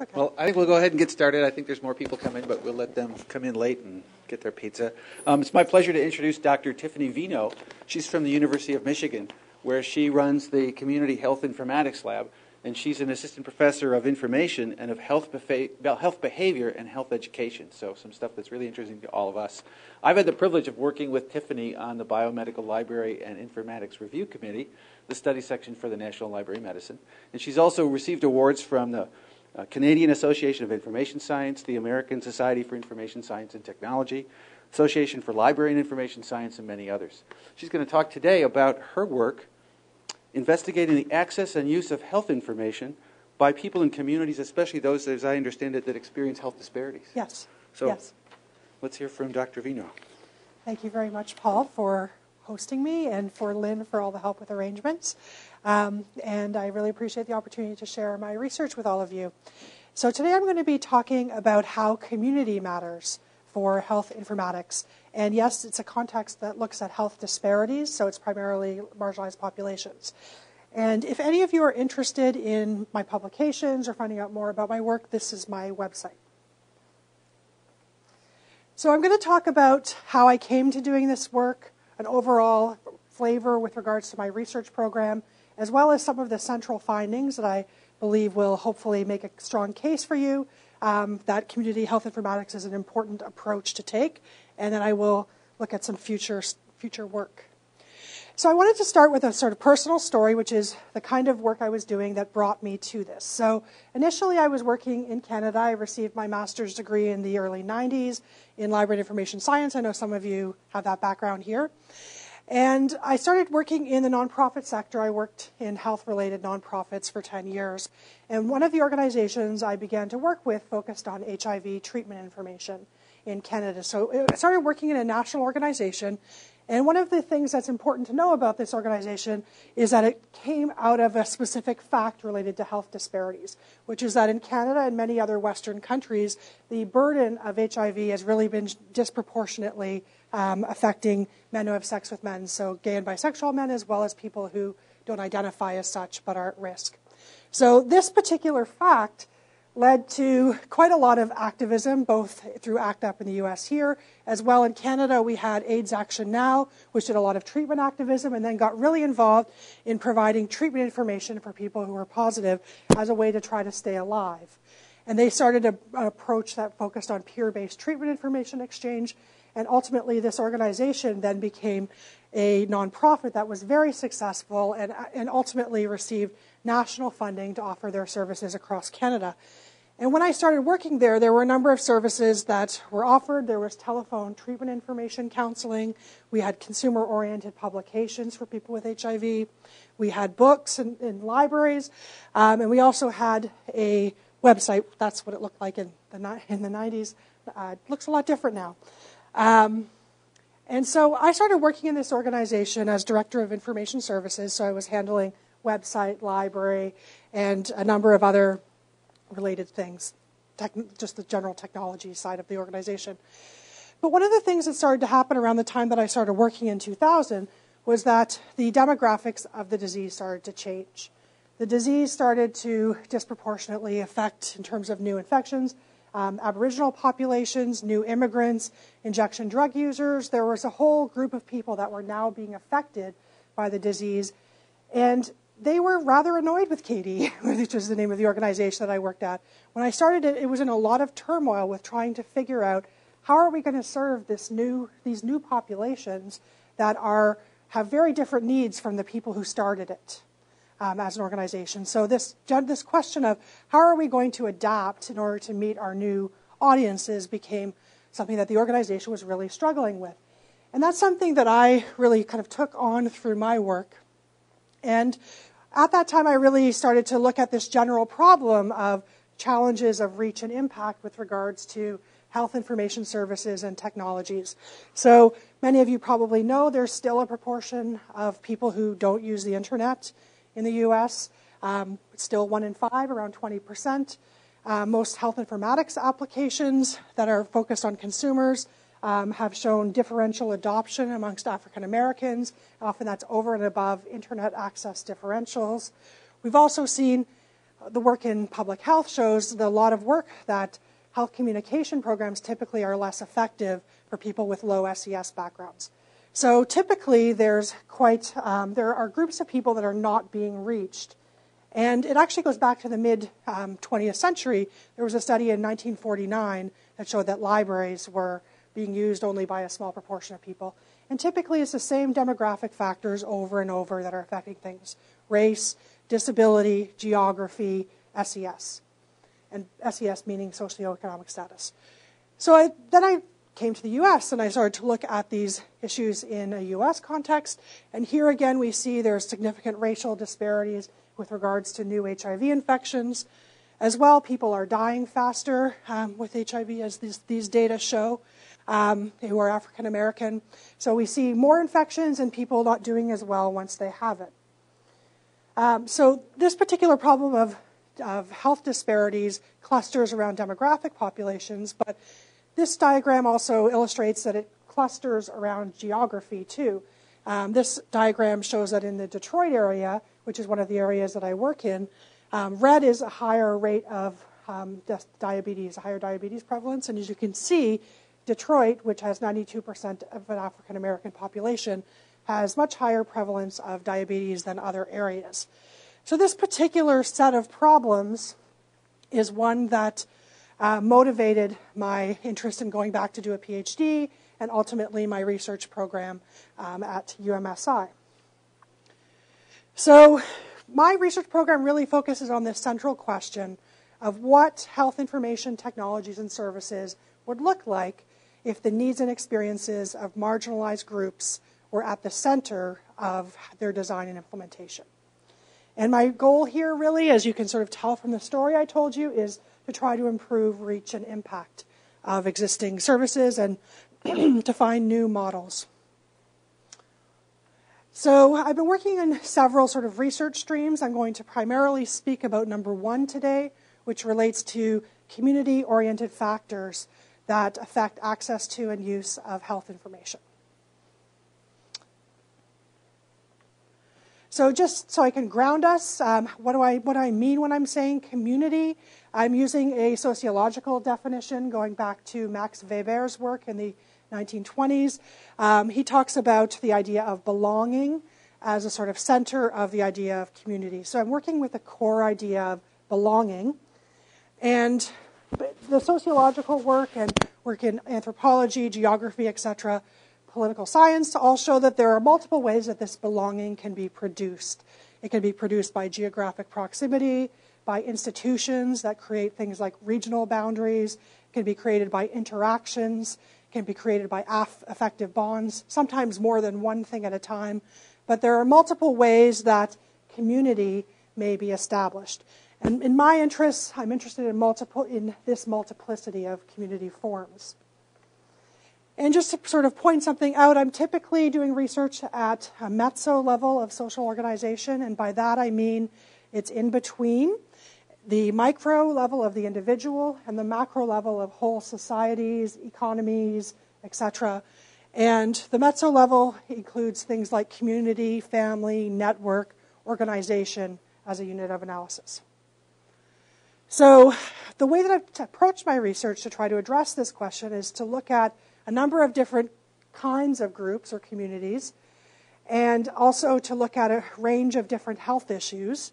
Okay. Well, I think we'll go ahead and get started. I think there's more people coming, but we'll let them come in late and get their pizza. It's my pleasure to introduce Dr. Tiffany Veinot. She's from the University of Michigan, where she runs the Community Health Informatics Lab, and she's an assistant professor of information and of health behavior and health education, so some stuff that's really interesting to all of us. I've had the privilege of working with Tiffany on the Biomedical Library and Informatics Review Committee, the study section for the National Library of Medicine, and she's also received awards from the Canadian Association of Information Science, the American Society for Information Science and Technology, Association for Library and Information Science, and many others. She's going to talk today about her work investigating the access and use of health information by people in communities, especially those, as I understand it, that experience health disparities. Yes. So yes. Let's hear from Dr. Veinot. Thank you very much, Paul, for hosting me, and for Lynn for all the help with arrangements. And I really appreciate the opportunity to share my research with all of you. So today I'm going to be talking about how community matters for health informatics. And yes, it's a context that looks at health disparities, so it's primarily marginalized populations. And if any of you are interested in my publications or finding out more about my work, this is my website. So I'm going to talk about how I came to doing this work, an overall flavor with regards to my research program, as well as some of the central findings that I believe will hopefully make a strong case for you that community health informatics is an important approach to take, and then I will look at some future work. So I wanted to start with a sort of personal story, which is the kind of work I was doing that brought me to this. So initially I was working in Canada. I received my master's degree in the early 90s in library and information science. I know some of you have that background here. And I started working in the nonprofit sector. I worked in health-related nonprofits for 10 years. And one of the organizations I began to work with focused on HIV treatment information in Canada. So I started working in a national organization. And one of the things that's important to know about this organization is that it came out of a specific fact related to health disparities, which is that in Canada and many other Western countries, the burden of HIV has really been disproportionately affecting men who have sex with men, so gay and bisexual men, as well as people who don't identify as such but are at risk. So this particular fact led to quite a lot of activism, both through ACT UP in the US here, as well in Canada. We had AIDS Action Now, which did a lot of treatment activism, and then got really involved in providing treatment information for people who were positive as a way to try to stay alive. And they started an approach that focused on peer-based treatment information exchange, and ultimately this organization then became a nonprofit that was very successful and ultimately received national funding to offer their services across Canada. And when I started working there, there were a number of services that were offered. There was telephone treatment information counseling. We had consumer-oriented publications for people with HIV. We had books in libraries. And we also had a website. That's what it looked like in the 90s. It looks a lot different now. And so I started working in this organization as Director of Information Services, so I was handling website, library, and a number of other related things, just the general technology side of the organization. But one of the things that started to happen around the time that I started working in 2000 was that the demographics of the disease started to change. The disease started to disproportionately affect, in terms of new infections, Aboriginal populations, new immigrants, injection drug users. There was a whole group of people that were now being affected by the disease. And they were rather annoyed with Katie, which was the name of the organization that I worked at. When I started it was in a lot of turmoil with trying to figure out how are we going to serve these new populations that have very different needs from the people who started it. As an organization. So this question of how are we going to adapt in order to meet our new audiences became something that the organization was really struggling with. And that's something that I really kind of took on through my work. And at that time, I really started to look at this general problem of challenges of reach and impact with regards to health information services and technologies. So many of you probably know there's still a proportion of people who don't use the internet in the U.S., still 1 in 5, around 20%. Most health informatics applications that are focused on consumers have shown differential adoption amongst African Americans. Often that's over and above internet access differentials. We've also seen the work in public health shows a lot of work that health communication programs typically are less effective for people with low SES backgrounds. So typically there are groups of people that are not being reached. And it actually goes back to the mid-20th century. There was a study in 1949 that showed that libraries were being used only by a small proportion of people. And typically it's the same demographic factors over and over that are affecting things: race, disability, geography, SES. And SES meaning socioeconomic status. So then I came to the US and I started to look at these issues in a US context. And here again we see there's significant racial disparities with regards to new HIV infections. As well, people are dying faster with HIV, as these data show, who are African American. So we see more infections and people not doing as well once they have it. So this particular problem of health disparities clusters around demographic populations, but this diagram also illustrates that it clusters around geography too. This diagram shows that in the Detroit area, which is one of the areas that I work in, red is a higher rate of diabetes, a higher diabetes prevalence. And as you can see, Detroit, which has 92% of an African American population, has much higher prevalence of diabetes than other areas. So this particular set of problems is one that motivated my interest in going back to do a PhD and ultimately my research program at UMSI. So my research program really focuses on this central question of what health information technologies and services would look like if the needs and experiences of marginalized groups were at the center of their design and implementation. And my goal here really, as you can sort of tell from the story I told you, is to try to improve reach and impact of existing services and to find new models. So I've been working on several sort of research streams. I'm going to primarily speak about number one today, which relates to community-oriented factors that affect access to and use of health information. So just so I can ground us, what do I mean when I'm saying community? I'm using a sociological definition going back to Max Weber's work in the 1920s. He talks about the idea of belonging as a sort of center of the idea of community. So I'm working with the core idea of belonging. And the sociological work and work in anthropology, geography, etc., political science all show that there are multiple ways that this belonging can be produced. It can be produced by geographic proximity, by institutions that create things like regional boundaries. It can be created by interactions. It can be created by affective bonds, sometimes more than one thing at a time. But there are multiple ways that community may be established. And in my interests, I'm interested in this multiplicity of community forms. And just to sort of point something out, I'm typically doing research at a mezzo level of social organization, and by that I mean it's in between the micro level of the individual and the macro level of whole societies, economies, etc. And the mezzo level includes things like community, family, network, organization as a unit of analysis. So the way that I've approached my research to try to address this question is to look at a number of different kinds of groups or communities, and also to look at a range of different health issues,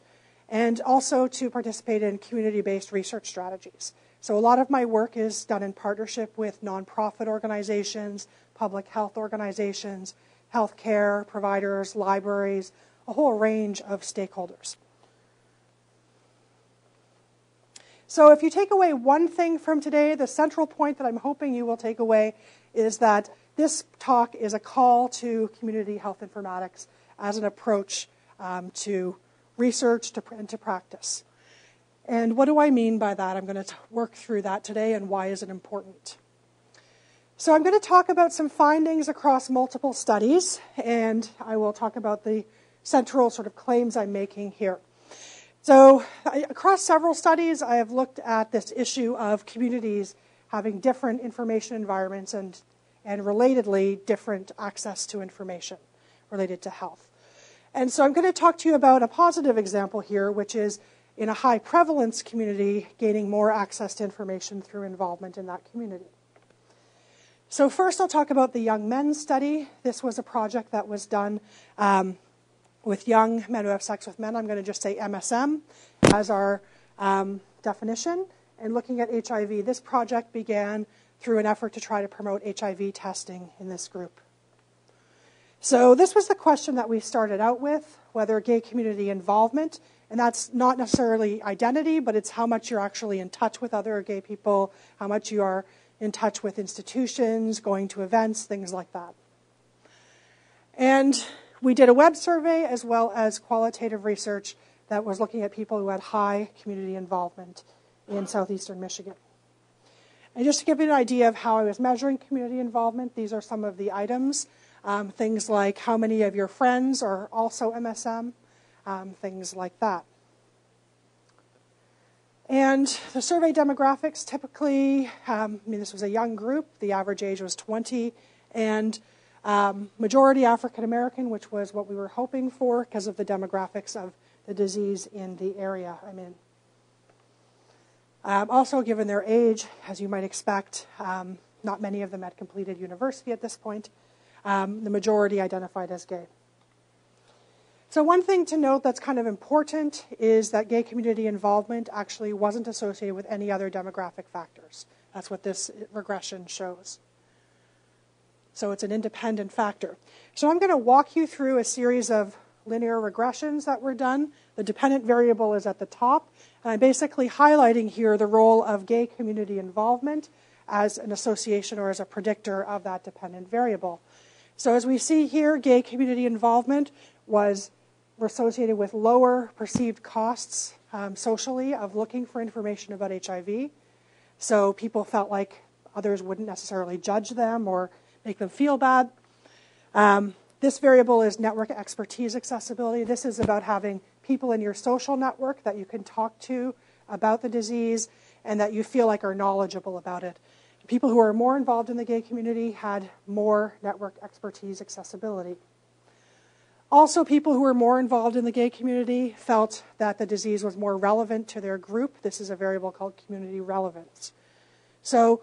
and also to participate in community-based research strategies. So a lot of my work is done in partnership with nonprofit organizations, public health organizations, healthcare providers, libraries, a whole range of stakeholders. So if you take away one thing from today, the central point that I'm hoping you will take away is that this talk is a call to community health informatics as an approach to research and to practice. And what do I mean by that? I'm going to work through that today, and why is it important? So I'm going to talk about some findings across multiple studies, and I will talk about the central sort of claims I'm making here. So across several studies, I have looked at this issue of communities having different information environments and relatedly different access to information related to health. And so I'm going to talk to you about a positive example here, which is in a high prevalence community, gaining more access to information through involvement in that community. So first I'll talk about the young men study. This was a project that was done with young men who have sex with men. I'm going to just say MSM as our definition. And looking at HIV, this project began through an effort to try to promote HIV testing in this group. So this was the question that we started out with, whether gay community involvement, and that's not necessarily identity, but it's how much you're actually in touch with other gay people, how much you are in touch with institutions, going to events, things like that. And we did a web survey as well as qualitative research that was looking at people who had high community involvement in southeastern Michigan. And just to give you an idea of how I was measuring community involvement, these are some of the items. Things like how many of your friends are also MSM, things like that. And the survey demographics typically, this was a young group. The average age was 20, and majority African American, which was what we were hoping for because of the demographics of the disease in the area I'm in. Also, given their age, as you might expect, not many of them had completed university at this point. The majority identified as gay. So one thing to note that's kind of important is that gay community involvement actually wasn't associated with any other demographic factors. That's what this regression shows. So it's an independent factor. So I'm going to walk you through a series of linear regressions that were done. The dependent variable is at the top. And I'm basically highlighting here the role of gay community involvement as an association or as a predictor of that dependent variable. So as we see here, gay community involvement was associated with lower perceived costs socially of looking for information about HIV. So people felt like others wouldn't necessarily judge them or make them feel bad. This variable is network expertise accessibility. This is about having people in your social network that you can talk to about the disease and that you feel like are knowledgeable about it. People who are more involved in the gay community had more network expertise accessibility. Also, people who were more involved in the gay community felt that the disease was more relevant to their group. This is a variable called community relevance. So,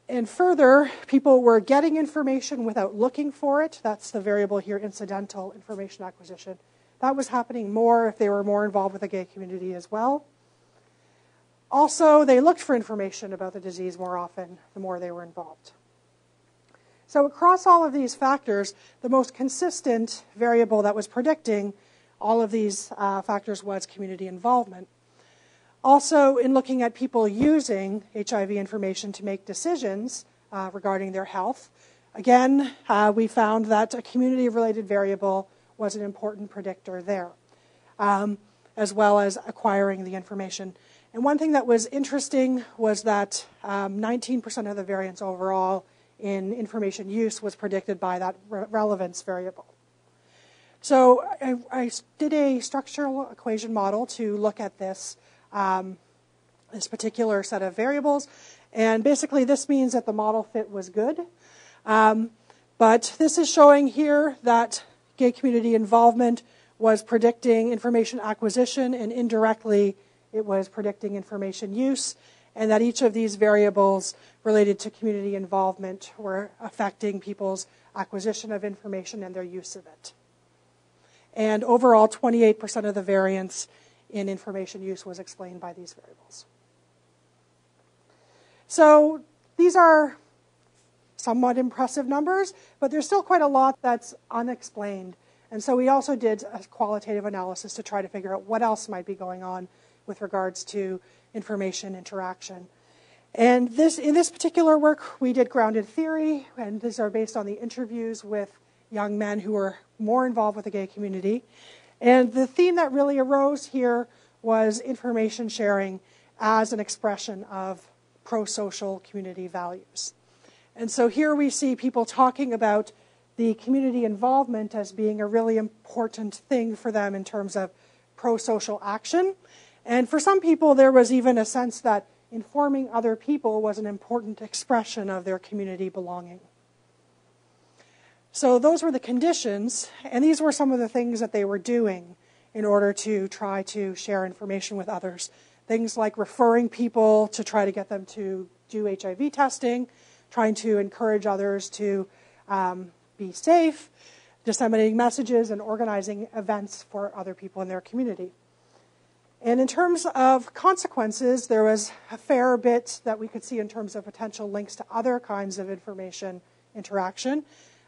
and further, people were getting information without looking for it. That's the variable here, incidental information acquisition. That was happening more if they were more involved with the gay community as well. Also, they looked for information about the disease more often the more they were involved. So across all of these factors, the most consistent variable that was predicting all of these factors was community involvement. Also, in looking at people using HIV information to make decisions regarding their health, again, we found that a community-related variable was an important predictor there, as well as acquiring the information. And one thing that was interesting was that 19% of the variance overall in information use was predicted by that relevance variable. So I did a structural equation model to look at this, this particular set of variables. And basically this means that the model fit was good. But this is showing here that gay community involvement was predicting information acquisition, and indirectly it was predicting information use, and that each of these variables related to community involvement were affecting people's acquisition of information and their use of it. And overall, 28% of the variance in information use was explained by these variables. So these are somewhat impressive numbers, but there's still quite a lot that's unexplained. And so we also did a qualitative analysis to try to figure out what else might be going on with regards to information interaction. And in this particular work, we did grounded theory, and these are based on the interviews with young men who were more involved with the gay community. And the theme that really arose here was information sharing as an expression of pro-social community values. And so here we see people talking about the community involvement as being a really important thing for them in terms of pro-social action. And for some people, there was even a sense that informing other people was an important expression of their community belonging. So those were the conditions, and these were some of the things that they were doing in order to try to share information with others. Things like referring people to try to get them to do HIV testing, trying to encourage others to be safe, disseminating messages, and organizing events for other people in their community. And in terms of consequences, there was a fair bit that we could see in terms of potential links to other kinds of information interaction.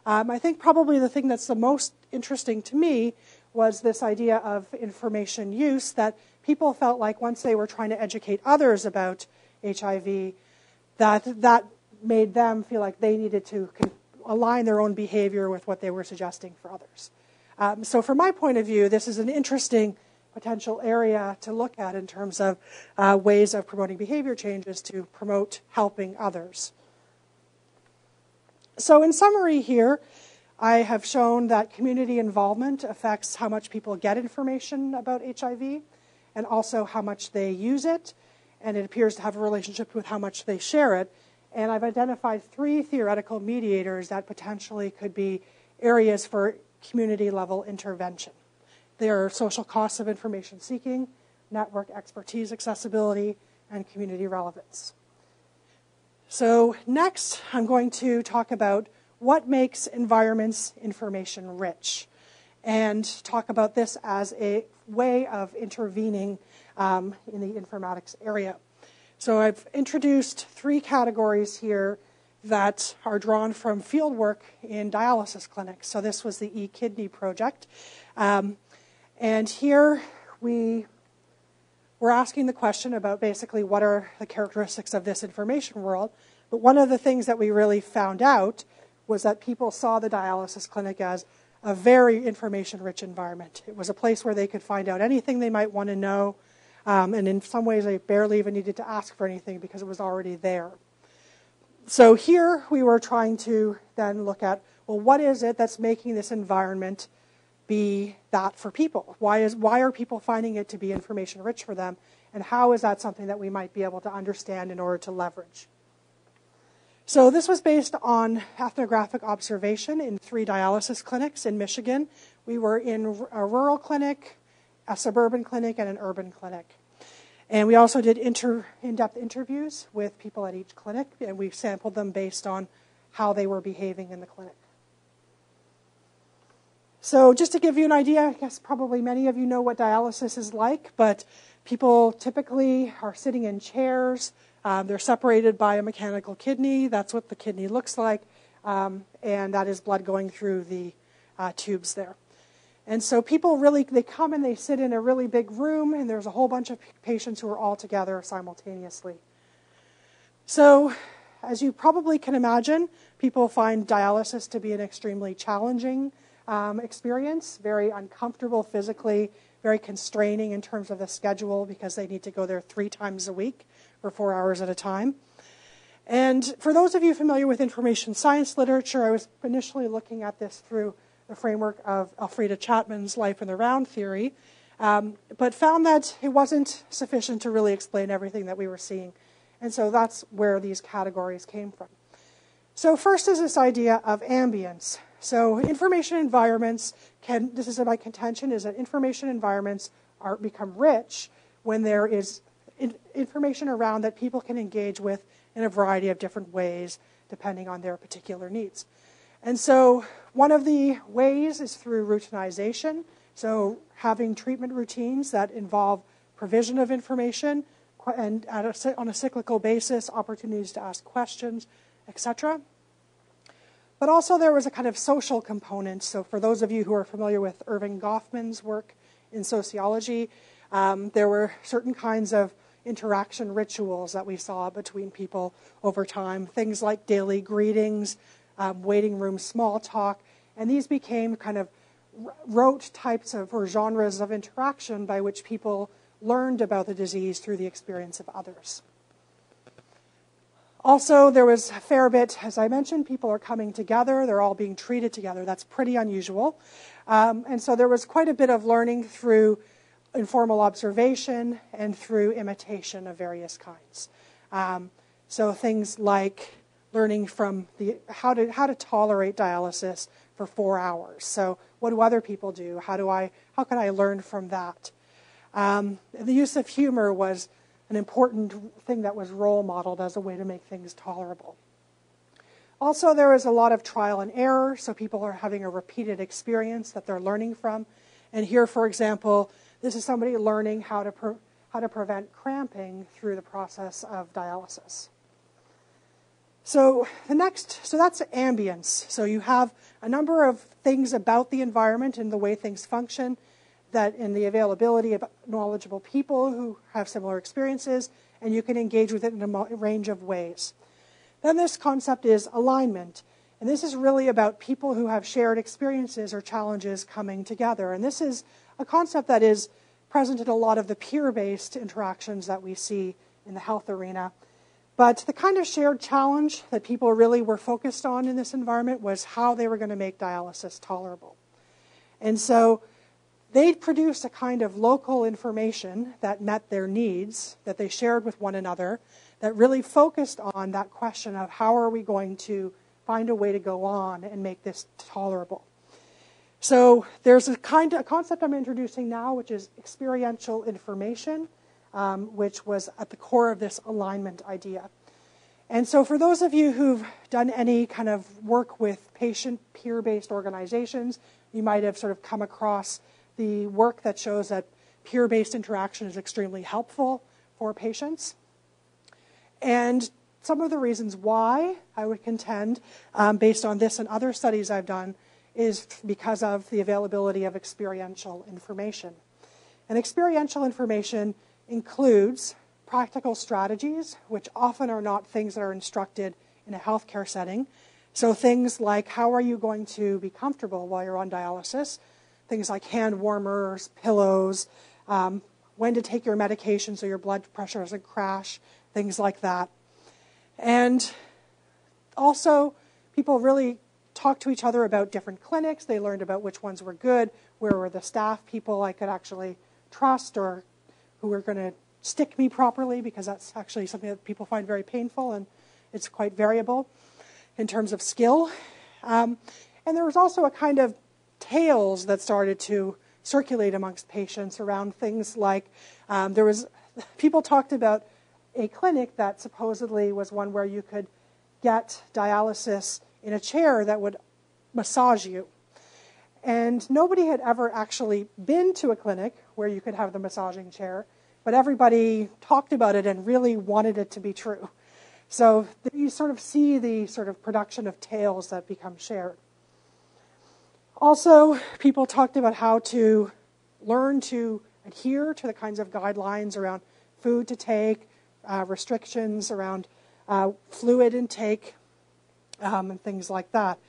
I think probably the thing that's the most interesting to me was this idea of information use, that people felt like once they were trying to educate others about HIV, that made them feel like they needed to align their own behavior with what they were suggesting for others. So from my point of view, this is an interesting potential area to look at in terms of ways of promoting behavior changes to promote helping others. So in summary here, I have shown that community involvement affects how much people get information about HIV and also how much they use it, and it appears to have a relationship with how much they share it. And I've identified 3 theoretical mediators that potentially could be areas for community-level intervention. They are social costs of information seeking, network expertise accessibility, and community relevance. So next, I'm going to talk about what makes environments information rich, and talk about this as a way of intervening in the informatics area. So I've introduced 3 categories here that are drawn from fieldwork in dialysis clinics. So this was the eKidney project. And here we're asking the question about basically what are the characteristics of this information world. But one of the things that we really found out was that people saw the dialysis clinic as a very information-rich environment. It was a place where they could find out anything they might want to know. And in some ways, they barely even needed to ask for anything because it was already there. So here we were trying to then look at, well, what is it that's making this environment be that for people? Why are people finding it to be information rich for them? And how is that something that we might be able to understand in order to leverage? So this was based on ethnographic observation in 3 dialysis clinics in Michigan. We were in a rural clinic, a suburban clinic, and an urban clinic. And we also did in-depth interviews with people at each clinic, and we sampled them based on how they were behaving in the clinic. So just to give you an idea, I guess probably many of you know what dialysis is like, but people typically are sitting in chairs. They're separated by a mechanical kidney. That's what the kidney looks like, and that is blood going through the tubes there. And so people really, they come and they sit in a really big room, and there's a whole bunch of patients who are all together simultaneously. So as you probably can imagine, people find dialysis to be an extremely challenging experience, very uncomfortable physically, very constraining in terms of the schedule because they need to go there 3 times a week for 4 hours at a time. And for those of you familiar with information science literature, I was initially looking at this through the framework of Elfriede Chapman's Life in the Round theory, but found that it wasn't sufficient to really explain everything that we were seeing. And so that's where these categories came from. So first is this idea of ambience. So information environments this is my contention, is that information environments become rich when there is information around that people can engage with in a variety of different ways depending on their particular needs. And so one of the ways is through routinization, so having treatment routines that involve provision of information and on a cyclical basis, opportunities to ask questions, etc. But also there was a kind of social component. So for those of you who are familiar with Irving Goffman's work in sociology, there were certain kinds of interaction rituals that we saw between people over time, things like daily greetings, waiting room small talk, and these became kind of rote types of or genres of interaction by which people learned about the disease through the experience of others. Also, there was a fair bit, as I mentioned, people are coming together, they're all being treated together. That's pretty unusual. And so there was quite a bit of learning through informal observation and through imitation of various kinds. So things like learning from how to tolerate dialysis for 4 hours. So what do other people do? How can I learn from that? And the use of humor was an important thing that was role modeled as a way to make things tolerable. Also, there is a lot of trial and error, so people are having a repeated experience that they're learning from. And here, for example, this is somebody learning how to prevent cramping through the process of dialysis. So that's ambience. So you have a number of things about the environment and the way things function, that in the availability of knowledgeable people who have similar experiences, and you can engage with it in a range of ways. Then this concept is alignment. And this is really about people who have shared experiences or challenges coming together. And this is a concept that is present in a lot of the peer-based interactions that we see in the health arena. But the kind of shared challenge that people really were focused on in this environment was how they were going to make dialysis tolerable. And so they produced a kind of local information that met their needs, that they shared with one another, that really focused on that question of how are we going to find a way to go on and make this tolerable. So there's a concept I'm introducing now, which is experiential information, which was at the core of this alignment idea. And so for those of you who've done any kind of work with patient peer-based organizations, you might have sort of come across the work that shows that peer-based interaction is extremely helpful for patients. And some of the reasons why, I would contend, based on this and other studies I've done, is because of the availability of experiential information. And experiential information includes practical strategies, which often are not things that are instructed in a healthcare setting. So things like how are you going to be comfortable while you're on dialysis, things like hand warmers, pillows, when to take your medication so your blood pressure doesn't crash, things like that. And also, people really talked to each other about different clinics. They learned about which ones were good, where were the staff people I could actually trust or who were going to stick me properly, because that's actually something that people find very painful, and it's quite variable in terms of skill. And there was also a kind of tales that started to circulate amongst patients around things like people talked about a clinic that supposedly was one where you could get dialysis in a chair that would massage you. And nobody had ever actually been to a clinic where you could have the massaging chair, but everybody talked about it and really wanted it to be true. So you sort of see the sort of production of tales that become shared. Also, people talked about how to learn to adhere to the kinds of guidelines around food to take, restrictions around fluid intake, and things like that.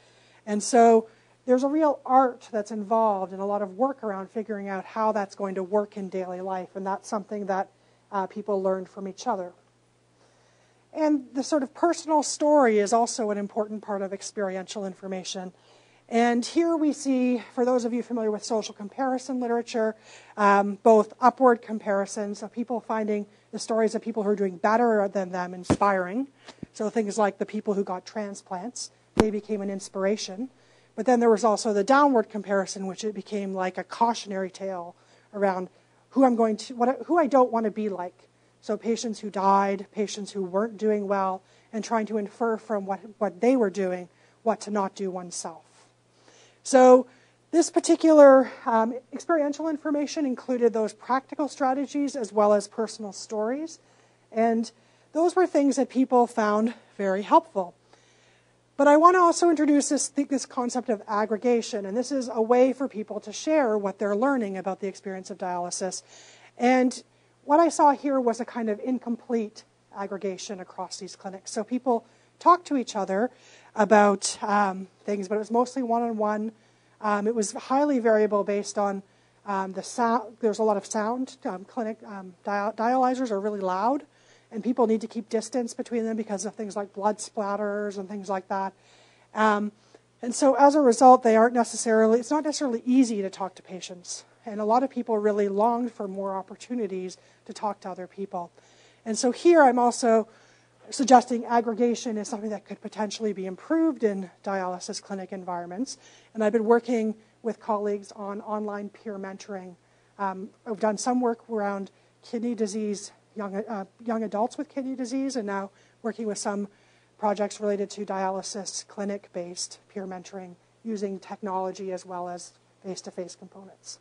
And so there's a real art that's involved and a lot of work around figuring out how that's going to work in daily life, and that's something that people learned from each other. And the sort of personal story is also an important part of experiential information. And here we see, for those of you familiar with social comparison literature, both upward comparisons of people finding the stories of people who are doing better than them inspiring. So things like the people who got transplants, they became an inspiration. But then there was also the downward comparison, which it became like a cautionary tale around who I don't want to be like. So patients who died, patients who weren't doing well, and trying to infer from what they were doing, what to not do oneself. So this particular experiential information included those practical strategies as well as personal stories. And those were things that people found very helpful. But I want to also introduce this concept of aggregation. And this is a way for people to share what they're learning about the experience of dialysis. And what I saw here was a kind of incomplete aggregation across these clinics. So people talked to each other about things, but it was mostly one-on-one. It was highly variable based on the sound. There's a lot of sound. Dialyzers are really loud, and people need to keep distance between them because of things like blood splatters and things like that. And so as a result, it's not necessarily easy to talk to patients. And a lot of people really longed for more opportunities to talk to other people. And so here I'm also suggesting aggregation is something that could potentially be improved in dialysis clinic environments. And I've been working with colleagues on online peer mentoring. I've done some work around kidney disease, young adults with kidney disease, and now working with some projects related to dialysis clinic-based peer mentoring using technology as well as face-to-face components.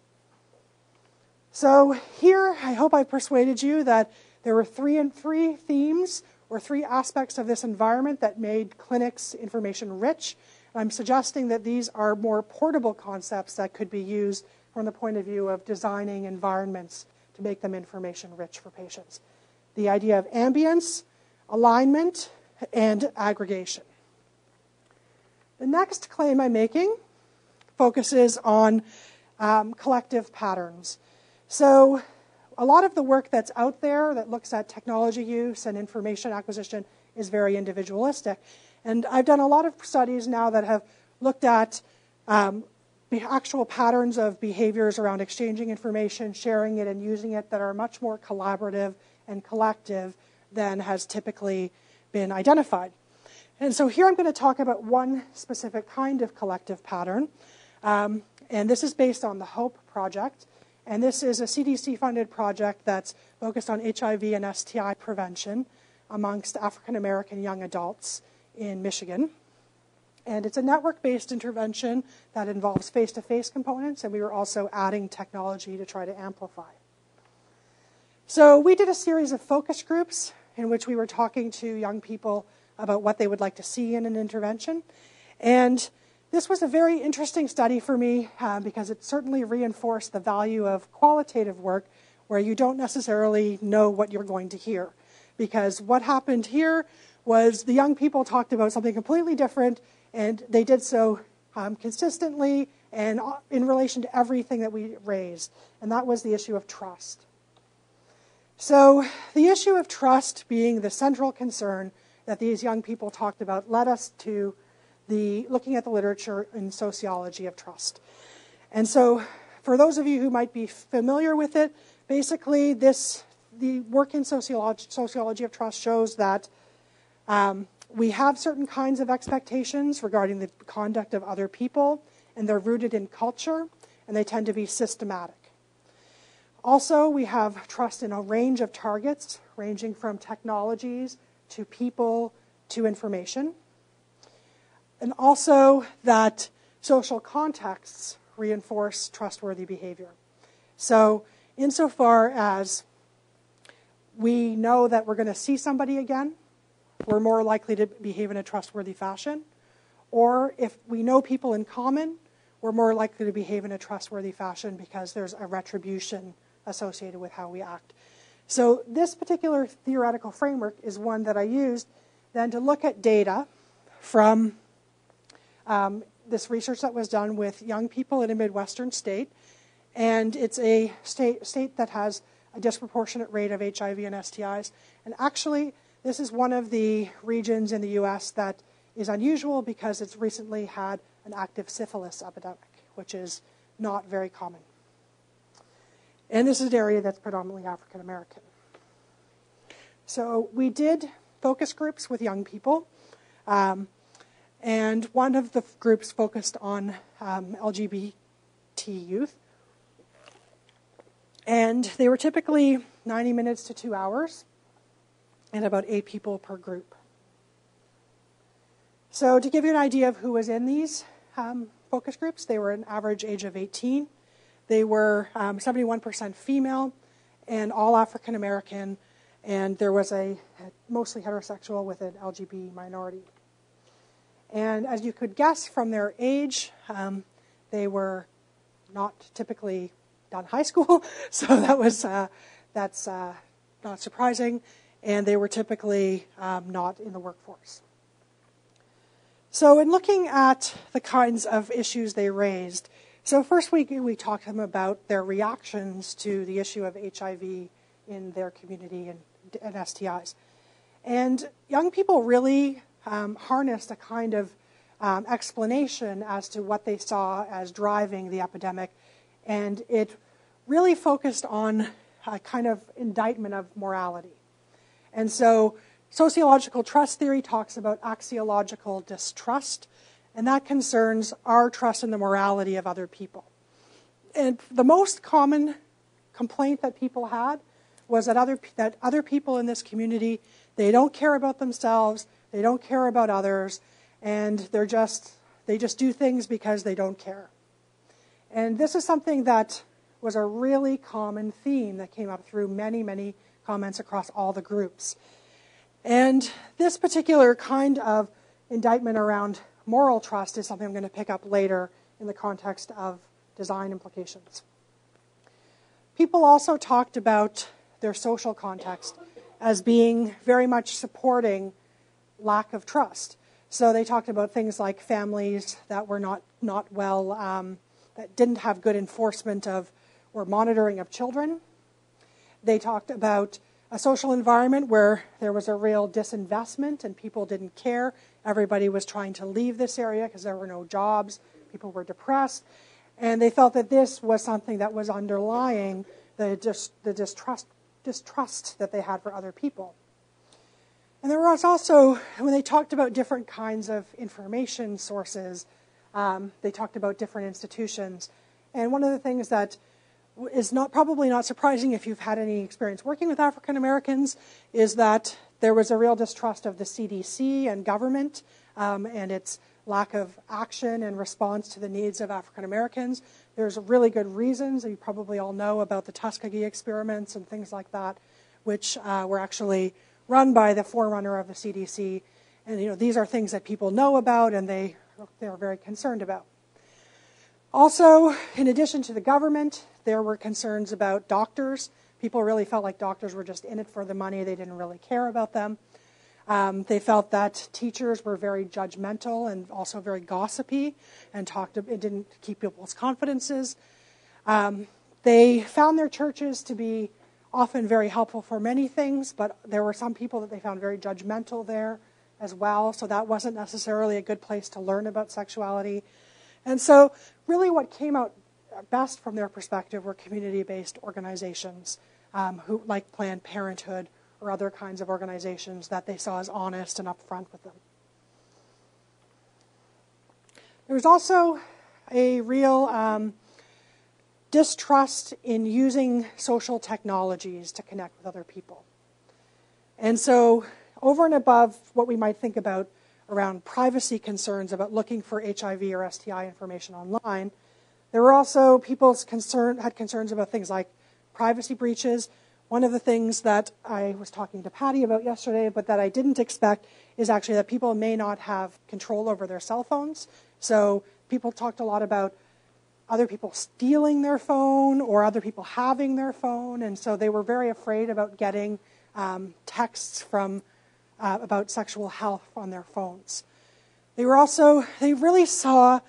So here, I hope I persuaded you that there were three themes or three aspects of this environment that made clinics information rich. I'm suggesting that these are more portable concepts that could be used from the point of view of designing environments to make them information rich for patients. The idea of ambience, alignment, and aggregation. The next claim I'm making focuses on collective patterns. So a lot of the work that's out there that looks at technology use and information acquisition is very individualistic. And I've done a lot of studies now that have looked at the actual patterns of behaviors around exchanging information, sharing it, and using it that are much more collaborative and collective than has typically been identified. And so here I'm going to talk about one specific kind of collective pattern. And this is based on the HOPE project. And this is a CDC-funded project that's focused on HIV and STI prevention amongst African-American young adults in Michigan. And it's a network-based intervention that involves face-to-face components, and we were also adding technology to try to amplify. So we did a series of focus groups in which we were talking to young people about what they would like to see in an intervention. And this was a very interesting study for me because it certainly reinforced the value of qualitative work where you don't necessarily know what you're going to hear. Because what happened here was the young people talked about something completely different, and they did so consistently and in relation to everything that we raised, and that was the issue of trust. So the issue of trust being the central concern that these young people talked about led us to looking at the literature in sociology of trust. And so for those of you who might be familiar with it, basically the work in sociology of trust shows that we have certain kinds of expectations regarding the conduct of other people, and they're rooted in culture, and they tend to be systematic. Also, we have trust in a range of targets, ranging from technologies to people to information. And also that social contexts reinforce trustworthy behavior. So insofar as we know that we're going to see somebody again, we're more likely to behave in a trustworthy fashion. Or if we know people in common, we're more likely to behave in a trustworthy fashion because there's a retribution associated with how we act. So this particular theoretical framework is one that I used then to look at data from this research that was done with young people in a Midwestern state. And it's a state that has a disproportionate rate of HIV and STIs. And actually, this is one of the regions in the US that is unusual because it's recently had an active syphilis epidemic, which is not very common. And this is an area that's predominantly African American. So we did focus groups with young people. And one of the groups focused on LGBT youth. And they were typically 90 minutes to 2 hours, and about 8 people per group. So to give you an idea of who was in these focus groups, they were an average age of 18. They were 71% female and all African American, and there was a mostly heterosexual with an LGBT minority. And as you could guess from their age, they were not typically done high school, so that's not surprising. And they were typically not in the workforce. So in looking at the kinds of issues they raised, so first we talked to them about their reactions to the issue of HIV in their community and STIs. And young people really harnessed a kind of explanation as to what they saw as driving the epidemic. And it really focused on a kind of indictment of morality. And so sociological trust theory talks about axiological distrust and that concerns our trust in the morality of other people. And the most common complaint that people had was that other people in this community, they don't care about themselves, they don't care about others, and they just do things because they don't care. And this is something that was a really common theme that came up through many, many comments across all the groups. And this particular kind of indictment around moral trust is something I'm going to pick up later in the context of design implications. People also talked about their social context as being very much supporting lack of trust. So they talked about things like families that were not well, that didn't have good enforcement of or monitoring of children. They talked about a social environment where there was a real disinvestment and people didn't care. Everybody was trying to leave this area because there were no jobs. People were depressed. And they felt that this was something that was underlying the distrust that they had for other people. And there was also, when they talked about different kinds of information sources, they talked about different institutions. And one of the things that is probably not surprising if you've had any experience working with African Americans is that there was a real distrust of the CDC and government and its lack of action and response to the needs of African Americans. There's really good reasons, you probably all know about the Tuskegee experiments and things like that, which were actually run by the forerunner of the CDC. And these are things that people know about and they're very concerned about. Also, in addition to the government, there were concerns about doctors. People really felt like doctors were just in it for the money. They didn't really care about them. They felt that teachers were very judgmental and also very gossipy and it didn't keep people's confidences. They found their churches to be often very helpful for many things, but there were some people that they found very judgmental there as well, so that wasn't necessarily a good place to learn about sexuality. And so really what came out best from their perspective were community-based organizations who like Planned Parenthood or other kinds of organizations that they saw as honest and upfront with them. There was also a real distrust in using social technologies to connect with other people. And so over and above what we might think about around privacy concerns about looking for HIV or STI information online, there were also people had concerns about things like privacy breaches. One of the things that I was talking to Patty about yesterday, but that I didn't expect, is actually that people may not have control over their cell phones. So people talked a lot about other people stealing their phone or other people having their phone, and so they were very afraid about getting texts from about sexual health on their phones. They really saw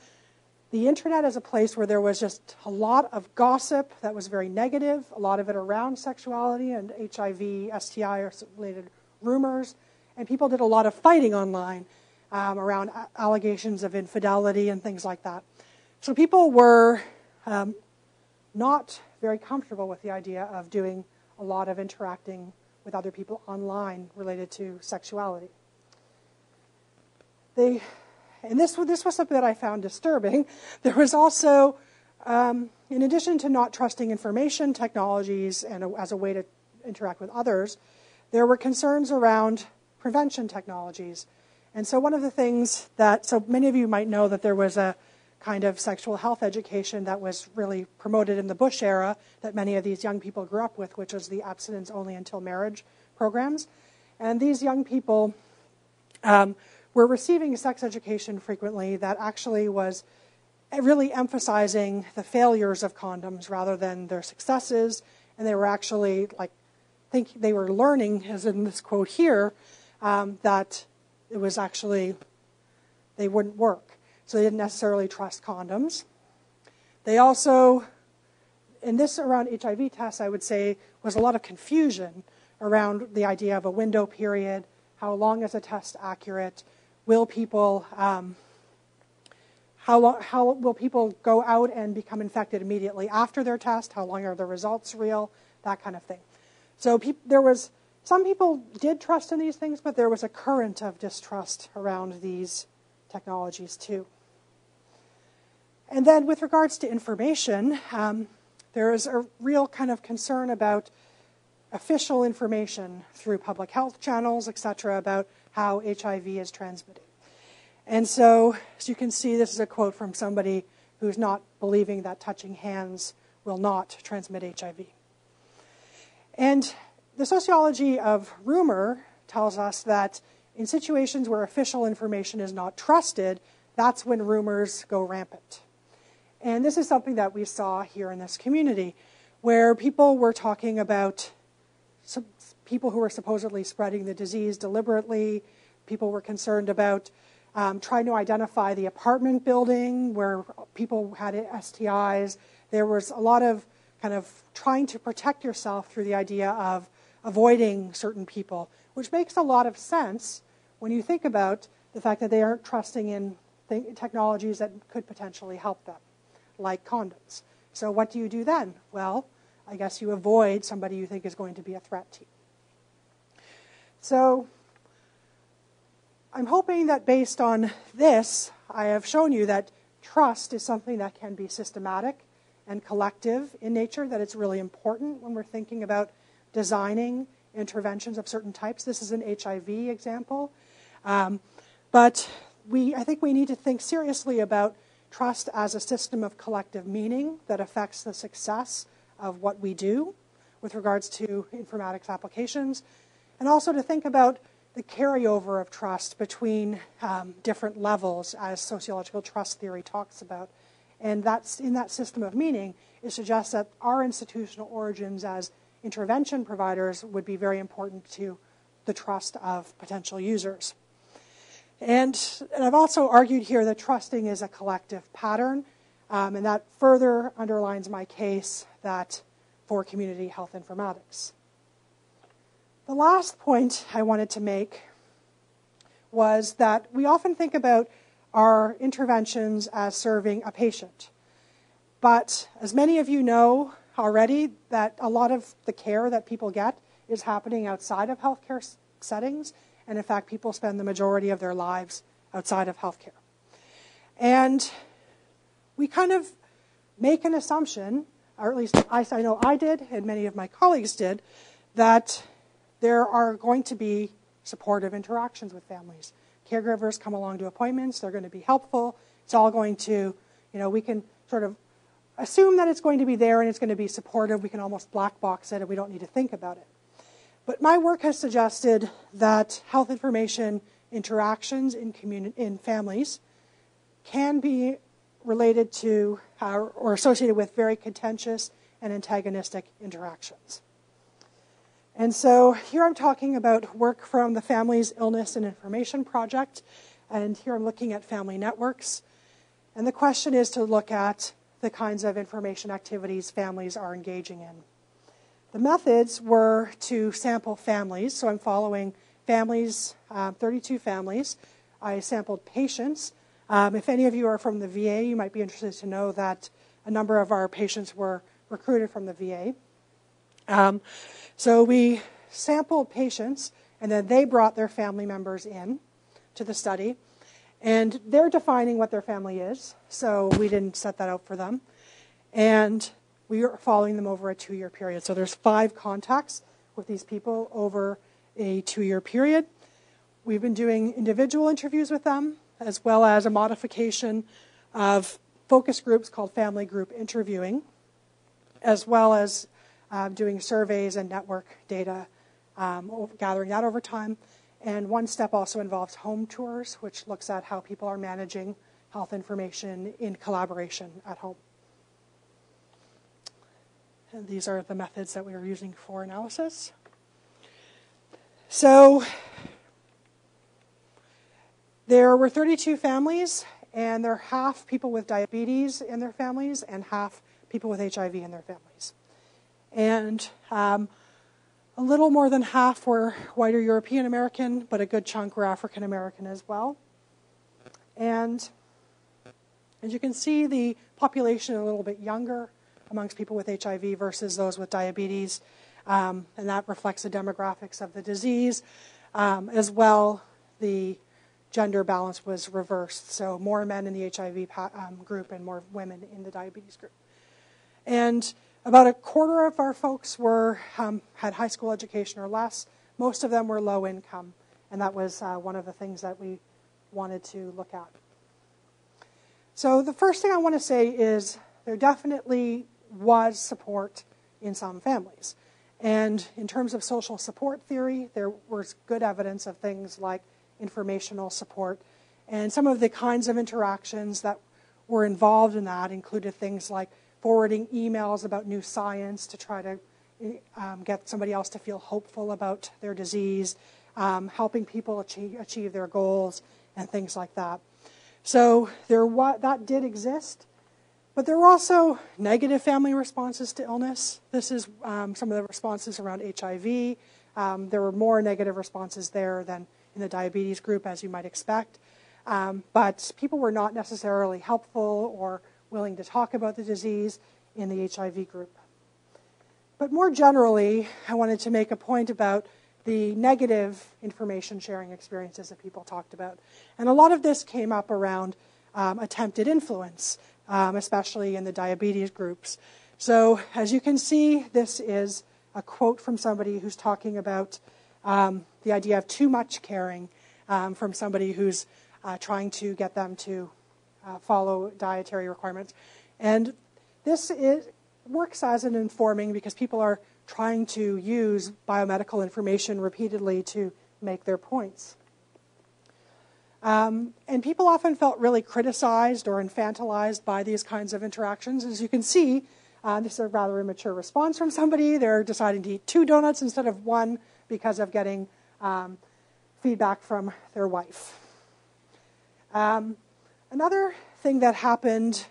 the internet as a place where there was just a lot of gossip that was very negative, a lot of it around sexuality and HIV, STI, or related rumors, and people did a lot of fighting online around allegations of infidelity and things like that. So people were not very comfortable with the idea of doing a lot of interacting with other people online related to sexuality. And this was something that I found disturbing. There was also, in addition to not trusting information technologies and as a way to interact with others, there were concerns around prevention technologies. And so one of the things so many of you might know that there was a kind of sexual health education that was really promoted in the Bush era that many of these young people grew up with, which was the abstinence only until marriage programs. And these young people were receiving sex education frequently that actually was really emphasizing the failures of condoms rather than their successes. And they were actually they were learning, as in this quote here, that it was actually, they wouldn't work. So they didn't necessarily trust condoms. They also, and this around HIV tests, I would say, was a lot of confusion around the idea of a window period. How long is a test accurate? Will people, how will people go out and become infected immediately after their test? How long are the results real? That kind of thing. So some people did trust in these things, but there was a current of distrust around these technologies too. And then with regards to information, there is a real kind of concern about official information through public health channels, et cetera, about how HIV is transmitted. And so, as you can see, this is a quote from somebody who's not believing that touching hands will not transmit HIV. And the sociology of rumor tells us that in situations where official information is not trusted, that's when rumors go rampant. And this is something that we saw here in this community, where people were talking about people who were supposedly spreading the disease deliberately. People were concerned about trying to identify the apartment building where people had STIs. There was a lot of kind of trying to protect yourself through the idea of avoiding certain people, which makes a lot of sense when you think about the fact that they aren't trusting in technologies that could potentially help them, like condoms. So what do you do then? Well, I guess you avoid somebody you think is going to be a threat to you. So I'm hoping that based on this, I have shown you that trust is something that can be systematic and collective in nature, that it's really important when we're thinking about designing interventions of certain types. This is an HIV example. But I think we need to think seriously about trust as a system of collective meaning that affects the success of what we do with regards to informatics applications, and also to think about the carryover of trust between different levels, as sociological trust theory talks about. And that's in that system of meaning, it suggests that our institutional origins as intervention providers would be very important to the trust of potential users. And I've also argued here that trusting is a collective pattern, and that further underlines my case that for community health informatics. The last point I wanted to make was that we often think about our interventions as serving a patient. But as many of you know already, that a lot of the care that people get is happening outside of healthcare settings. And in fact, people spend the majority of their lives outside of healthcare. And we kind of make an assumption, or at least I know I did, and many of my colleagues did, that there are going to be supportive interactions with families. Caregivers come along to appointments, they're going to be helpful. It's all going to, we can sort of assume that it's going to be there and it's going to be supportive. We can almost black box it and we don't need to think about it. But my work has suggested that health information interactions in families can be related to or associated with very contentious and antagonistic interactions. And so here I'm talking about work from the Families, Illness, and Information Project, and here I'm looking at family networks. And the question is to look at the kinds of information activities families are engaging in. The methods were to sample families, so I'm following families, 32 families. I sampled patients. If any of you are from the VA, you might be interested to know that a number of our patients were recruited from the VA. So we sampled patients, and then they brought their family members in to the study. And they're defining what their family is, so we didn't set that out for them. And we are following them over a 2-year period. So there's 5 contacts with these people over a 2-year period. We've been doing individual interviews with them, as well as a modification of focus groups called family group interviewing, as well as doing surveys and network data, gathering that over time. And one step also involves home tours, which looks at how people are managing health information in collaboration at home. And these are the methods that we are using for analysis. So there were 32 families, and they're half people with diabetes in their families and half people with HIV in their families. And a little more than half were whiter European American, but a good chunk were African American as well. And as you can see, the population is a little bit younger amongst people with HIV versus those with diabetes. And that reflects the demographics of the disease. As well, the gender balance was reversed. So more men in the HIV group and more women in the diabetes group. And about a quarter of our folks had high school education or less. Most of them were low income. And that was one of the things that we wanted to look at. So the first thing I want to say is there definitely was support in some families. And in terms of social support theory, there was good evidence of things like informational support. And some of the kinds of interactions that were involved in that included things like forwarding emails about new science to try to get somebody else to feel hopeful about their disease, helping people achieve their goals, and things like that. So that did exist. But there were also negative family responses to illness. This is some of the responses around HIV. There were more negative responses there than in the diabetes group, as you might expect. But people were not necessarily helpful or willing to talk about the disease in the HIV group. But more generally, I wanted to make a point about the negative information sharing experiences that people talked about. And a lot of this came up around attempted influence, especially in the diabetes groups. So as you can see, this is a quote from somebody who's talking about the idea of too much caring from somebody who's trying to get them to follow dietary requirements. And this works as an informing because people are trying to use biomedical information repeatedly to make their points. And people often felt really criticized or infantilized by these kinds of interactions. As you can see, this is a rather immature response from somebody. They're deciding to eat 2 donuts instead of 1 because of getting feedback from their wife. Another thing that happened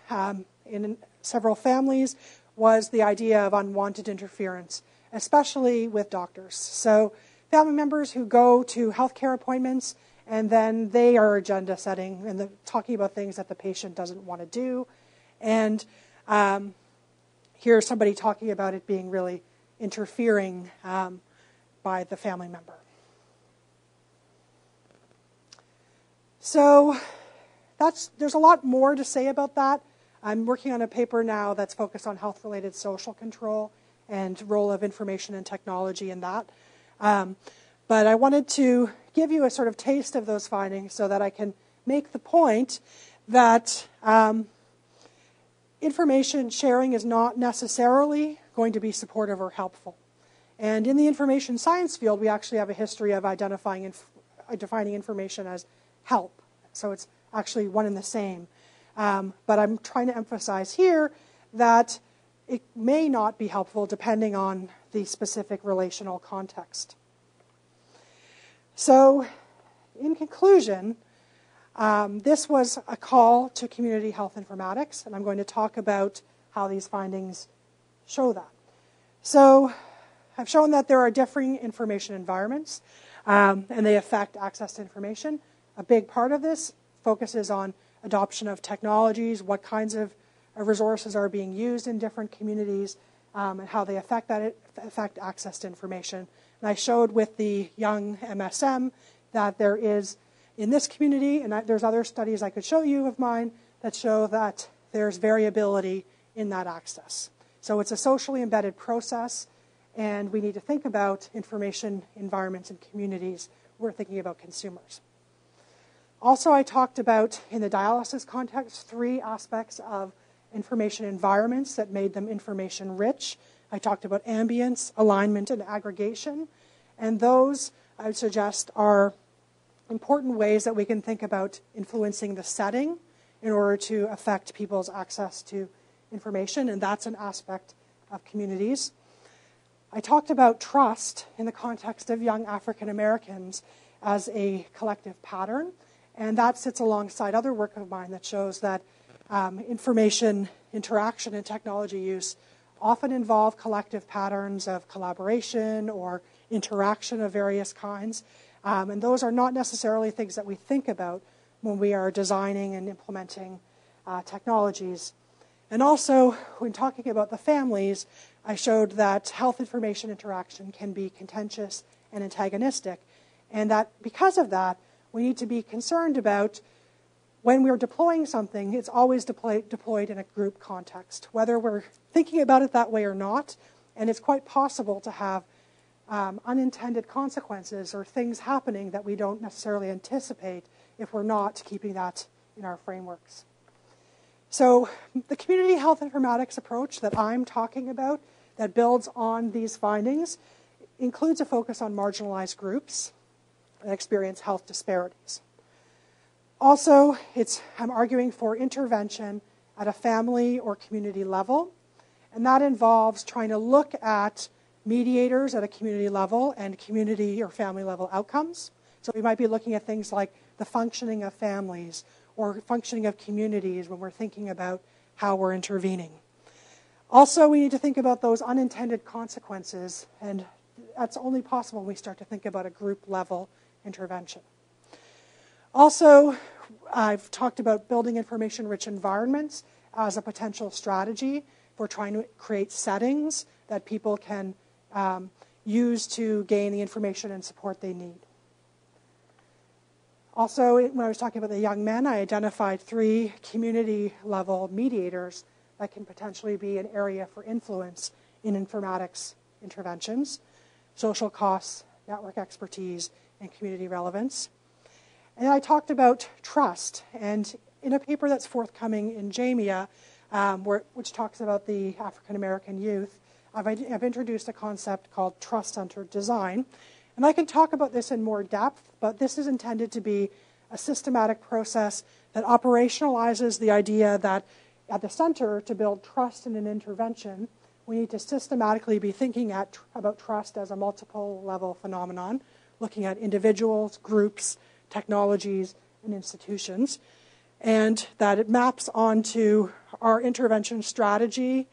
in several families was the idea of unwanted interference, especially with doctors. So family members who go to healthcare appointments and then they are agenda setting and talking about things that the patient doesn't want to do. And here's somebody talking about it being really interfering by the family member. So there's a lot more to say about that. I'm working on a paper now that's focused on health-related social control and role of information and technology in that. But I wanted to give you a sort of taste of those findings so that I can make the point that information sharing is not necessarily going to be supportive or helpful. And in the information science field, we actually have a history of defining information as help. So it's actually one and the same. But I'm trying to emphasize here that it may not be helpful depending on the specific relational context. So, in conclusion, this was a call to community health informatics, and I'm going to talk about how these findings show that. So, I've shown that there are differing information environments, and they affect access to information. A big part of this focuses on adoption of technologies, what kinds of resources are being used in different communities, and how they affect access to information. And I showed with the young MSM that there is, in this community, and there's other studies I could show you of mine that show that there's variability in that access. So it's a socially embedded process, and we need to think about information environments and communities. We're thinking about consumers. Also, I talked about, in the dialysis context, 3 aspects of information environments that made them information rich. I talked about ambience, alignment, and aggregation. And those, I would suggest, are important ways that we can think about influencing the setting in order to affect people's access to information, and that's an aspect of communities. I talked about trust in the context of young African Americans as a collective pattern. And that sits alongside other work of mine that shows that information interaction and technology use often involve collective patterns of collaboration or interaction of various kinds. And those are not necessarily things that we think about when we are designing and implementing technologies. And also, when talking about the families, I showed that health information interaction can be contentious and antagonistic. And that because of that, we need to be concerned about when we're deploying something, it's always deployed in a group context, whether we're thinking about it that way or not. And it's quite possible to have unintended consequences or things happening that we don't necessarily anticipate if we're not keeping that in our frameworks. So the community health informatics approach that I'm talking about that builds on these findings includes a focus on marginalized groups that experience health disparities. Also, I'm arguing for intervention at a family or community level, and that involves trying to look at mediators at a community level and community or family level outcomes. So we might be looking at things like the functioning of families or functioning of communities when we're thinking about how we're intervening. Also, we need to think about those unintended consequences, and that's only possible when we start to think about a group level intervention. Also, I've talked about building information-rich environments as a potential strategy for trying to create settings that people can use to gain the information and support they need. Also, when I was talking about the young men, I identified 3 community-level mediators that can potentially be an area for influence in informatics interventions: social costs, network expertise, and community relevance. And I talked about trust, and in a paper that's forthcoming in JAMIA, which talks about the African American youth, I've introduced a concept called trust-centered design. And I can talk about this in more depth, but this is intended to be a systematic process that operationalizes the idea that at the center, to build trust in an intervention, we need to systematically be thinking about trust as a multiple level phenomenon, looking at individuals, groups, technologies, and institutions, and that it maps onto our intervention strategy,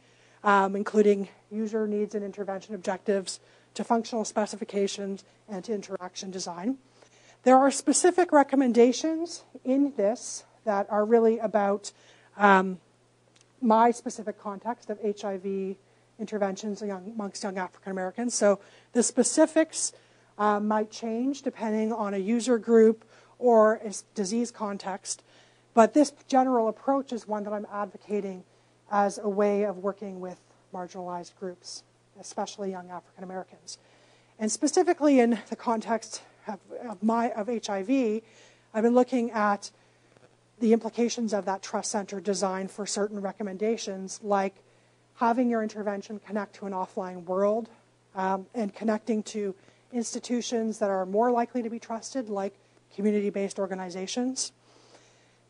including user needs and intervention objectives, to functional specifications, and to interaction design. There are specific recommendations in this that are really about my specific context of HIV interventions amongst young African Americans. So the specifics might change depending on a user group or a disease context, but this general approach is one that I'm advocating as a way of working with marginalized groups, especially young African Americans. And specifically in the context of HIV, I've been looking at the implications of that trust-centered design for certain recommendations, like having your intervention connect to an offline world and connecting to institutions that are more likely to be trusted, like community-based organizations.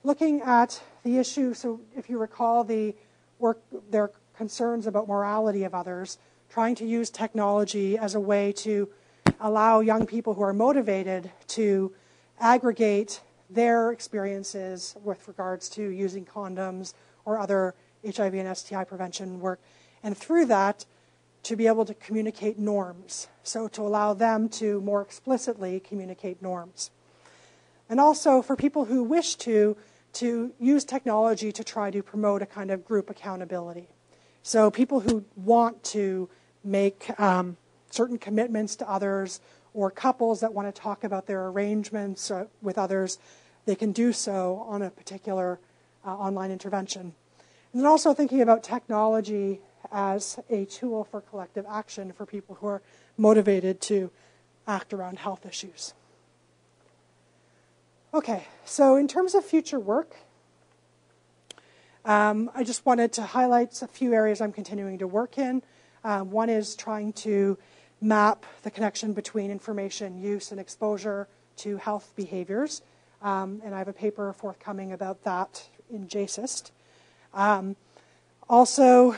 Looking at the issue, so if you recall their concerns about morality of others, trying to use technology as a way to allow young people who are motivated to aggregate their experiences with regards to using condoms or other HIV and STI prevention work, and through that to be able to communicate norms, so to allow them to more explicitly communicate norms. And also for people who wish to use technology to try to promote a kind of group accountability. So people who want to make certain commitments to others, or couples that want to talk about their arrangements with others, they can do so on a particular online intervention. And then also thinking about technology as a tool for collective action for people who are motivated to act around health issues. Okay, so in terms of future work, I just wanted to highlight a few areas I'm continuing to work in. One is trying to map the connection between information use and exposure to health behaviors. And I have a paper forthcoming about that in JSIST. Also,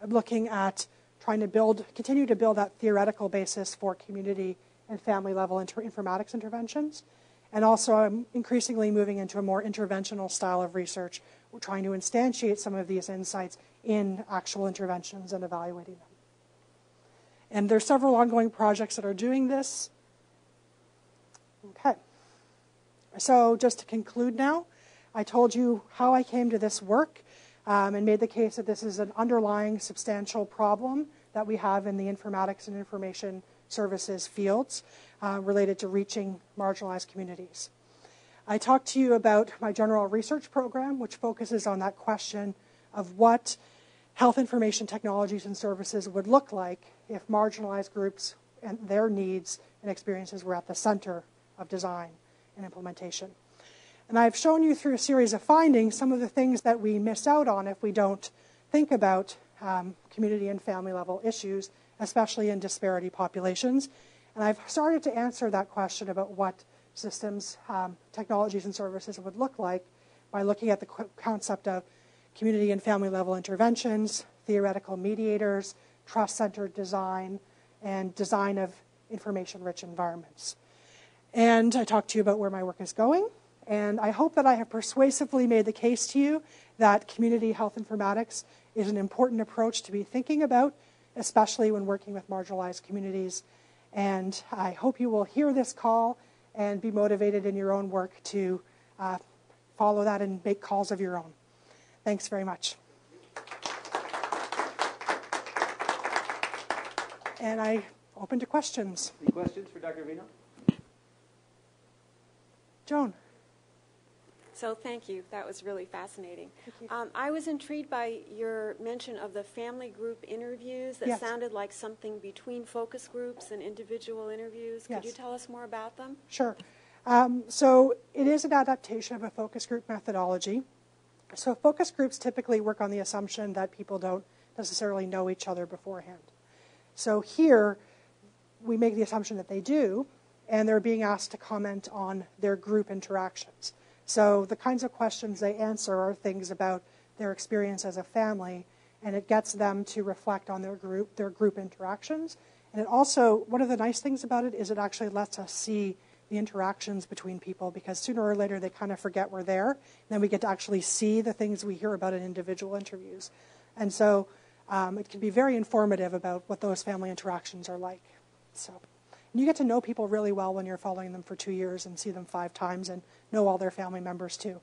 I'm looking at trying to continue to build that theoretical basis for community and family level informatics interventions. And also, I'm increasingly moving into a more interventional style of research. We're trying to instantiate some of these insights in actual interventions and evaluating them. And there's several ongoing projects that are doing this. Okay. So just to conclude now, I told you how I came to this work and made the case that this is an underlying substantial problem that we have in the informatics and information services fields related to reaching marginalized communities. I talked to you about my general research program, which focuses on that question of what health information technologies and services would look like if marginalized groups and their needs and experiences were at the center of design and implementation. And I've shown you through a series of findings some of the things that we miss out on if we don't think about community and family level issues, especially in disparity populations. And I've started to answer that question about what systems, technologies, and services would look like by looking at the concept of community and family level interventions, theoretical mediators, trust-centered design, and design of information-rich environments. And I talked to you about where my work is going, and I hope that I have persuasively made the case to you that community health informatics is an important approach to be thinking about, especially when working with marginalized communities. And I hope you will hear this call and be motivated in your own work to follow that and make calls of your own. Thanks very much. And I open to questions. Any questions for Dr. Veinot? Joan. So thank you. That was really fascinating. I was intrigued by your mention of the family group interviews that sounded like something between focus groups and individual interviews. Could you tell us more about them? Sure. So it is an adaptation of a focus group methodology. So focus groups typically work on the assumption that people don't necessarily know each other beforehand. So here, we make the assumption that they do, and they're being asked to comment on their group interactions. So the kinds of questions they answer are things about their experience as a family, and it gets them to reflect on their group interactions. And it also, one of the nice things about it is it actually lets us see the interactions between people, because sooner or later they kind of forget we're there, and then we get to actually see the things we hear about in individual interviews. And so it can be very informative about what those family interactions are like. So. And you get to know people really well when you're following them for 2 years and see them 5 times and know all their family members too.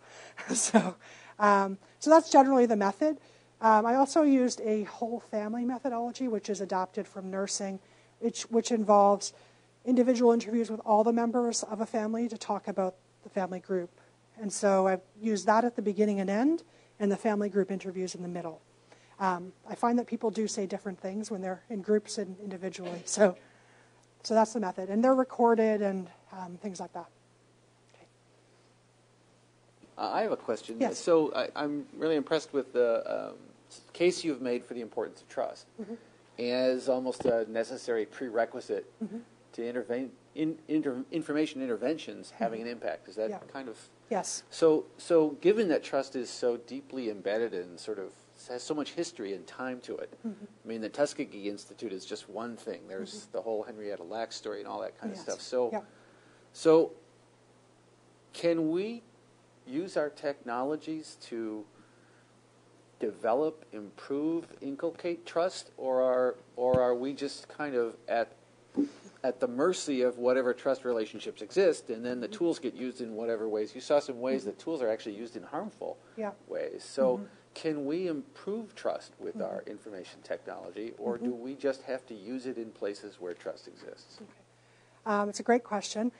So that's generally the method. I also used a whole family methodology, which is adapted from nursing, which involves individual interviews with all the members of a family to talk about the family group. And so I've used that at the beginning and end, and the family group interviews in the middle. I find that people do say different things when they're in groups and individually. So that's the method. And they're recorded and things like that. Okay. I have a question. Yes. So I'm really impressed with the case you've made for the importance of trust as almost a necessary prerequisite to information interventions having an impact. Is that kind of... Yes. So given that trust is so deeply embedded and sort of has so much history and time to it, I mean, the Tuskegee Institute is just one thing. There's the whole Henrietta Lacks story and all that kind of stuff. So can we use our technologies to develop, improve, inculcate trust, or are we just kind of at the mercy of whatever trust relationships exist, and then the tools get used in whatever ways? You saw some ways that tools are actually used in harmful ways. So can we improve trust with our information technology, or do we just have to use it in places where trust exists? Okay. It's a great question.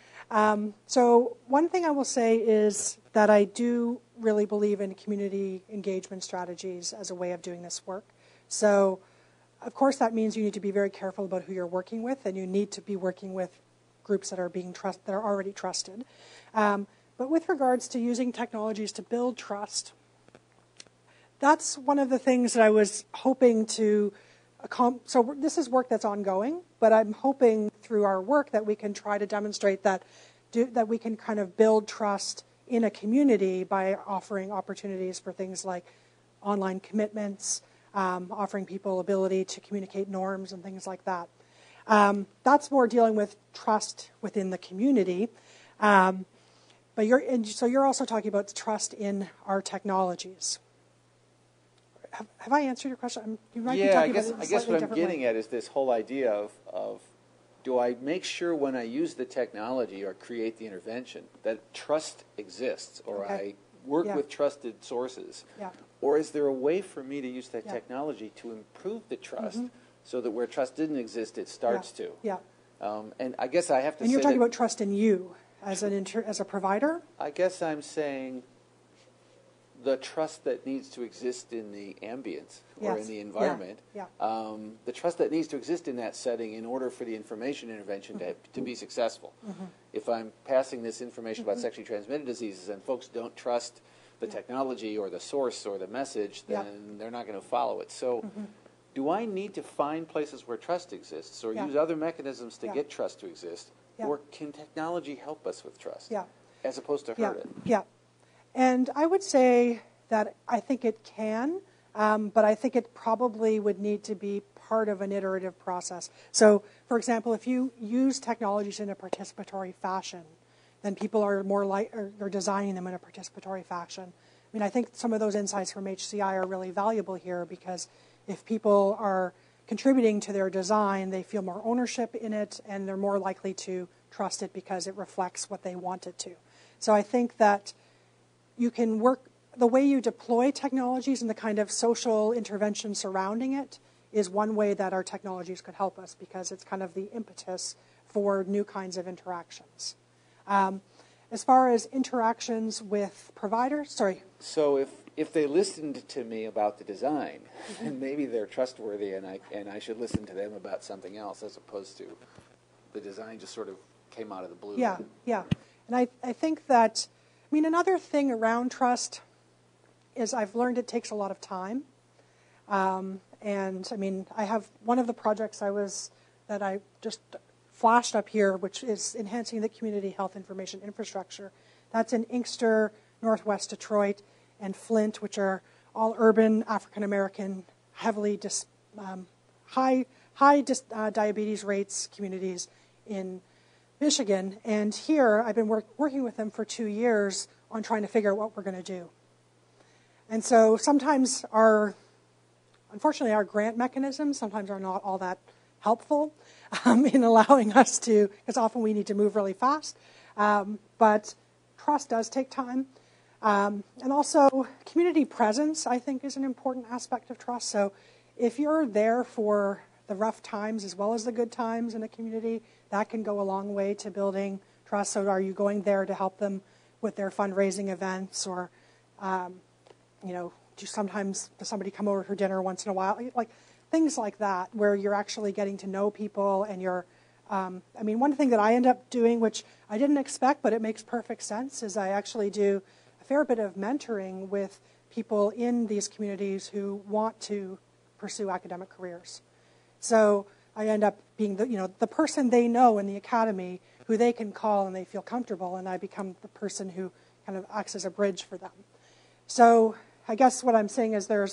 So one thing I will say is that I do really believe in community engagement strategies as a way of doing this work. So of course that means you need to be very careful about who you're working with, and you need to be working with groups that are that are already trusted. But with regards to using technologies to build trust, that's one of the things that I was hoping to accomplish. So this is work that's ongoing, but I'm hoping through our work that we can try to demonstrate that we can kind of build trust in a community by offering opportunities for things like online commitments, offering people ability to communicate norms and things like that. That's more dealing with trust within the community. But you're also talking about trust in our technologies. Have I answered your question? You might be talking about it I guess what I'm getting way. at is this whole idea of do I make sure when I use the technology or create the intervention that trust exists, or I work with trusted sources? Or is there a way for me to use that technology to improve the trust so that where trust didn't exist, it starts to? And I guess I have to say And you're talking about trust in you as a provider? I guess I'm saying the trust that needs to exist in the ambience or in the environment, the trust that needs to exist in that setting in order for the information intervention to be successful. If I'm passing this information about sexually transmitted diseases and folks don't trust the technology or the source or the message, then they're not going to follow it. So do I need to find places where trust exists or use other mechanisms to get trust to exist? Or can technology help us with trust as opposed to hurt it? Yeah. And I would say that I think it can, but I think it probably would need to be part of an iterative process. So, for example, if you use technologies in a participatory fashion, then people are more are designing them in a participatory fashion. I mean, I think some of those insights from HCI are really valuable here because if people are contributing to their design, they feel more ownership in it, and they're more likely to trust it because it reflects what they want it to. So I think that you can work, the way you deploy technologies and the kind of social intervention surrounding it is one way that our technologies could help us because it's kind of the impetus for new kinds of interactions. As far as interactions with providers, So if they listened to me about the design, then maybe they're trustworthy and I should listen to them about something else as opposed to the design just sort of came out of the blue. Yeah. And I think that, I mean, another thing around trust is I've learned it takes a lot of time. And I mean, I have one of the projects that I just flashed up here, which is enhancing the community health information infrastructure. That's in Inkster, Northwest Detroit, and Flint, which are all urban African-American, heavily high diabetes rates communities in Michigan. And here I've been working with them for 2 years on trying to figure out what we're going to do. And so sometimes unfortunately our grant mechanisms sometimes are not all that helpful in allowing us to, because often we need to move really fast. But trust does take time. And also community presence, I think, is an important aspect of trust. So if you're there for the rough times as well as the good times in a community, that can go a long way to building trust. So are you going there to help them with their fundraising events or, does somebody come over for dinner once in a while? Like things like that where you're actually getting to know people and you're, one thing that I end up doing, which I didn't expect, but it makes perfect sense, is I actually do a fair bit of mentoring with people in these communities who want to pursue academic careers. So I end up being the person they know in the academy who they can call and they feel comfortable, and I become the person who kind of acts as a bridge for them. So I guess what I'm saying is there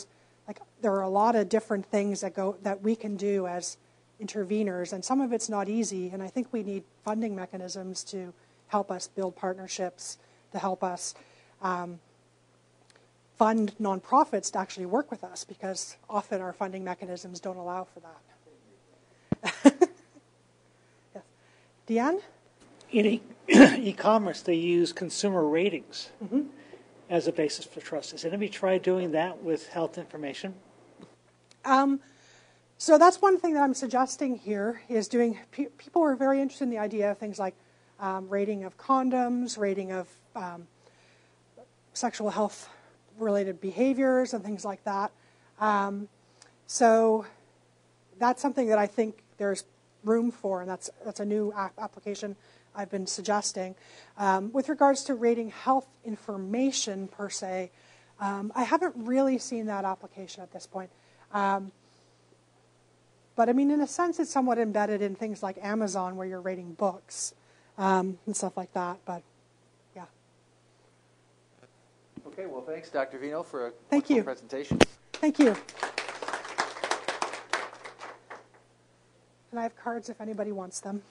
are a lot of different things that we can do as interveners, and some of it's not easy, and I think we need funding mechanisms to help us build partnerships, to help us fund nonprofits to actually work with us, because often our funding mechanisms don't allow for that. Yes. Deanne? In e-commerce, they use consumer ratings as a basis for trust. Has anybody tried doing that with health information? So that's one thing that I'm suggesting here is doing. People are very interested in the idea of things like rating of condoms, rating of sexual health-related behaviors, and things like that. So that's something that I think there's room for, and that's a new application I've been suggesting. With regards to rating health information per se, I haven't really seen that application at this point. But I mean, in a sense, it's somewhat embedded in things like Amazon, where you're rating books and stuff like that. But yeah. Okay. Well, thanks, Dr. Veinot, for a Thank wonderful you. presentation. Thank you. And I have cards if anybody wants them.